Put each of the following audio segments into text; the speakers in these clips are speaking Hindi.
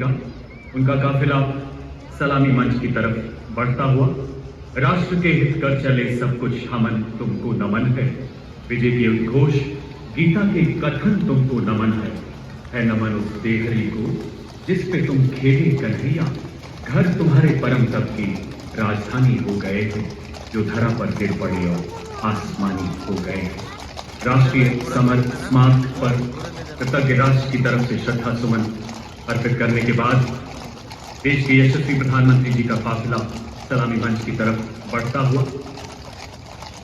का उनका काफिला सलामी मंच की तरफ बढ़ता हुआ। राष्ट्र के हित कर चले सब कुछ हमन तुमको नमन है। विजय के उद्घोष गीता के कथन तुमको नमन है नमन उस देहरी को जिस पे तुम खेले कन्हैया। घर तुम्हारे परम तप की राजधानी हो गए थे जो धरा पर गिर पड़े और आसमानी हो गए। राष्ट्रीय समर स्मारक पर कृतज्ञ राष्ट्र की तरफ से श्रद्धा सुमन अर्पित करने के बाद देश के यशस्वी प्रधानमंत्री जी का काफिला सलामी मंच की तरफ बढ़ता हुआ।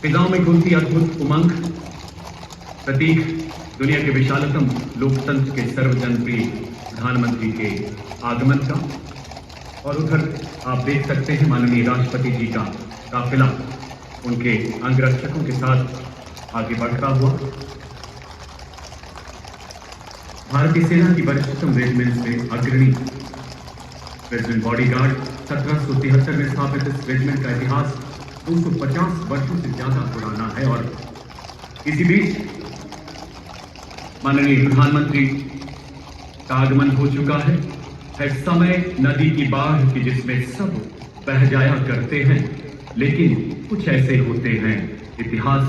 फिजाओं में घूमती अद्भुत उमंग प्रतीक दुनिया के विशालतम लोकतंत्र के सर्वजनप्रिय प्रधानमंत्री के आगमन का। और उधर आप देख सकते हैं माननीय राष्ट्रपति जी का काफिला उनके अंगरक्षकों के साथ आगे बढ़ता हुआ। भारतीय सेना की वरिष्ठतम रेजिमेंट में अग्रणी रेजिमेंट बॉडीगार्ड 1773 में स्थापित इस रेजिमेंट का इतिहास 250 वर्षों से ज्यादा पुराना है। और इसी बीच माननीय प्रधानमंत्री का आगमन हो चुका है समय नदी की बाढ़ की जिसमें सब बह जाया करते हैं लेकिन कुछ ऐसे होते हैं इतिहास।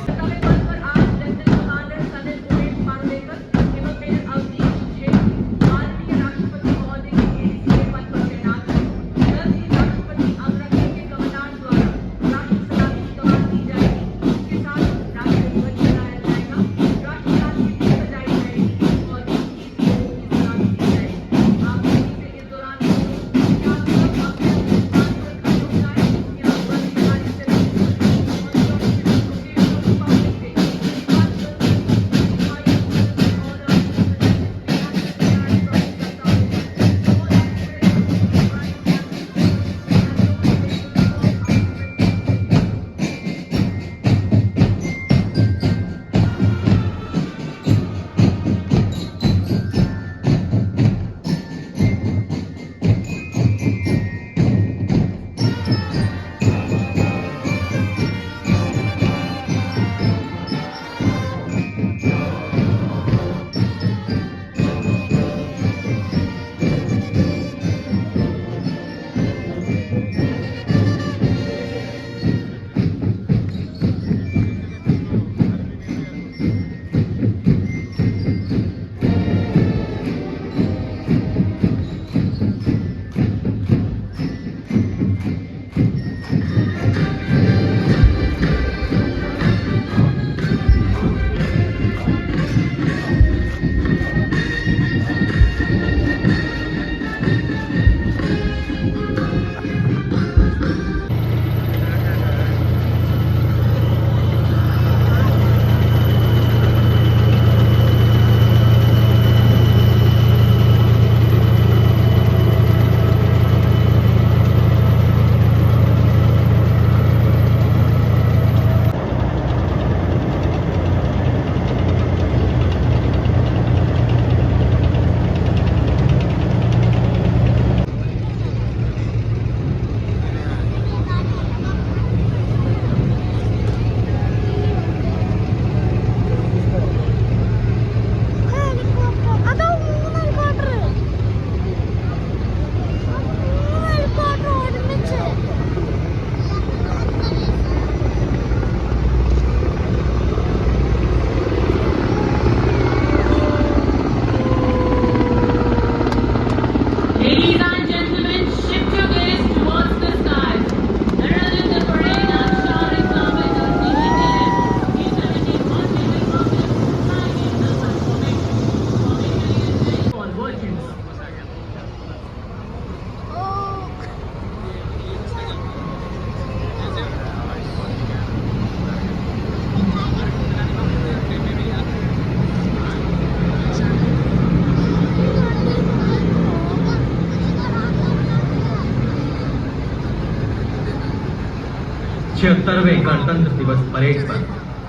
छिहत्तरवें गणतंत्र दिवस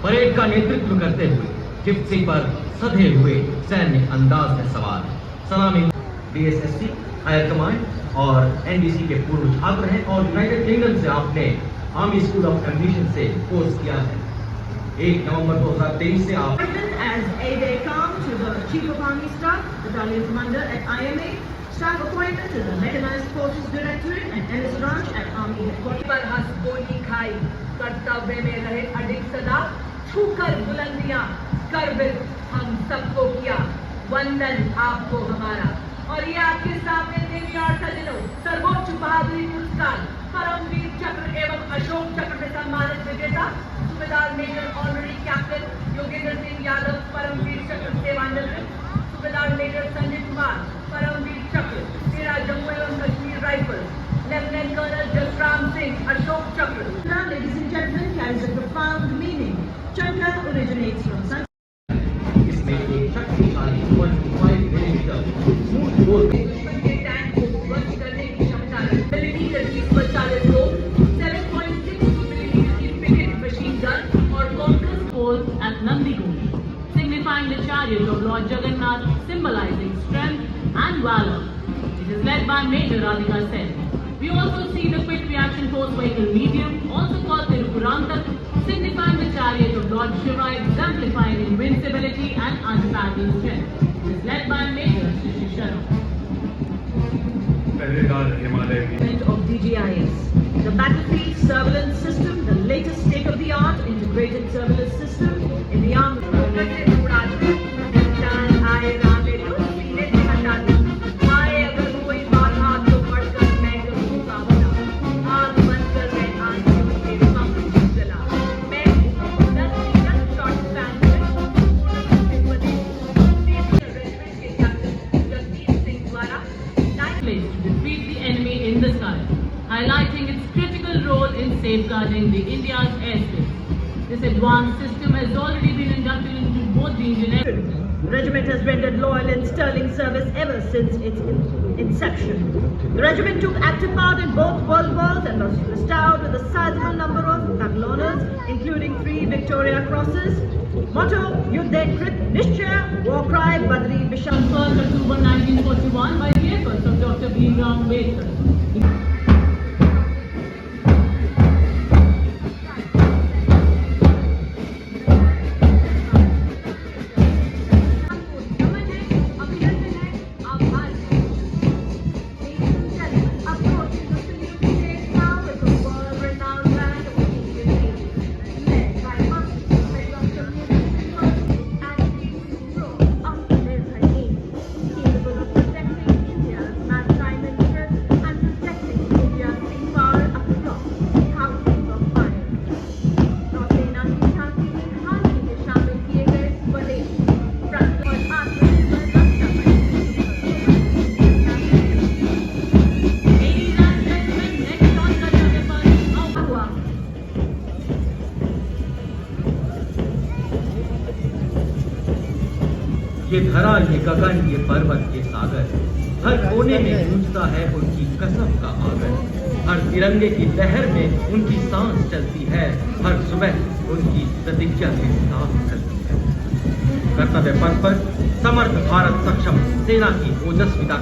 परेड का नेतृत्व करते हुए जिप्सी पर सधे हुए सैन्य अंदाज में सवार सलामी डीएसएससी हायर कमांड और एनडीसी के पूर्व छात्र हैं और यूनाइटेड किंगडम से आपने आर्मी स्कूल ऑफ एम्बिशन से कोर्स किया है। 1 नवंबर 2023 से आप as a day come to the Chief of Army Staff, Battalion Commander at IMA, Staff appointment in the Mechanized Forces Directorate and Ellis Ranch at Army Headquarters. पर हंस गोली खाई कर्तव्य में रहे अडिग सदा छूकर बुलंदियां गर्वित हम सबको किया वंदन आपको हमारा और ये आपके सामने देवी और सजनों सर्वोच्च बहादुरी पुरस्कार परमवीर चक्र एवं अशोक चक्र से सम्मानित विजेता सूबेदार major honorary captain Yogendra Singh Yadav Paramvir Chakra सेवानिवृत्त सूबेदार मेजर संजय कुमार परमवीर चक्र तेरा जम्मू एवं Kashmir Rifles lieutenant colonel Jasram Singh Ashok Chakra. Now, ladies and gentlemen, carries a profound meaning. Chakra originates from Sanskrit. इसमें एक शक्तिशाली 1.5 मिलीमीटर स्मूथ बोल दुश्मन के टैंक को ध्वस्त करने की क्षमता मिलीमीटर की स्वचालित तोप 7.62 मिलीमीटर की पिकेट मशीन गन और conquers Force at Nandiguni, signifying the chariot of Lord Jagannath, symbolizing strength and valor. It is led by Major Radhika Sen. We also see the quick reaction force vehicle medium, also called Tirupurantak, signifying the chariot of Lord Shiva, exemplifying invincibility and unparalleled strength. It is led by Major Shishi Sharma. पहरेदार हिमालय की Of DGIS. The battlefield surveillance system, the latest state-of-the-art integrated surveillance system in the army. से उड़ा दो जान आए रामे तो सीने से हटा दो आए अगर कोई बाधा तो बढ़कर मैं करूँ मुकाबला आग बंद कर मैं आंखों के पंख जला मैं 10 शॉट फैन रेजिमेंट के कैप्टन जगदीप सिंह द्वारा Place to defeat the enemy in the sky, highlighting its critical role in safeguarding the India's airspace. This advanced system has already been inducted into both the Indian Air The regiment has rendered loyal and sterling service ever since its inception. The regiment took active part in both World Wars and was bestowed with a sizable number of battle honors, including 3 Victoria Crosses. Motto: Yuddhe Krit Nishchaya, war cry Badri Vishal. 1st October 1941 by the efforts of Dr. Bhimrao Ambedkar. Ladies and gentlemen, next on the agenda. ये धरा, ये गगन, ये पर्वत, ये सागर, हर कोने में गूंजता है उनकी कसम का आगर। हर तिरंगे की लहर में उनकी सांस चलती है, हर सुबह उनकी प्रतिज्ञा के साथ चलती है। कर्तव्य पथ पर समर्थ भारत सक्षम सेना की ओजस्विता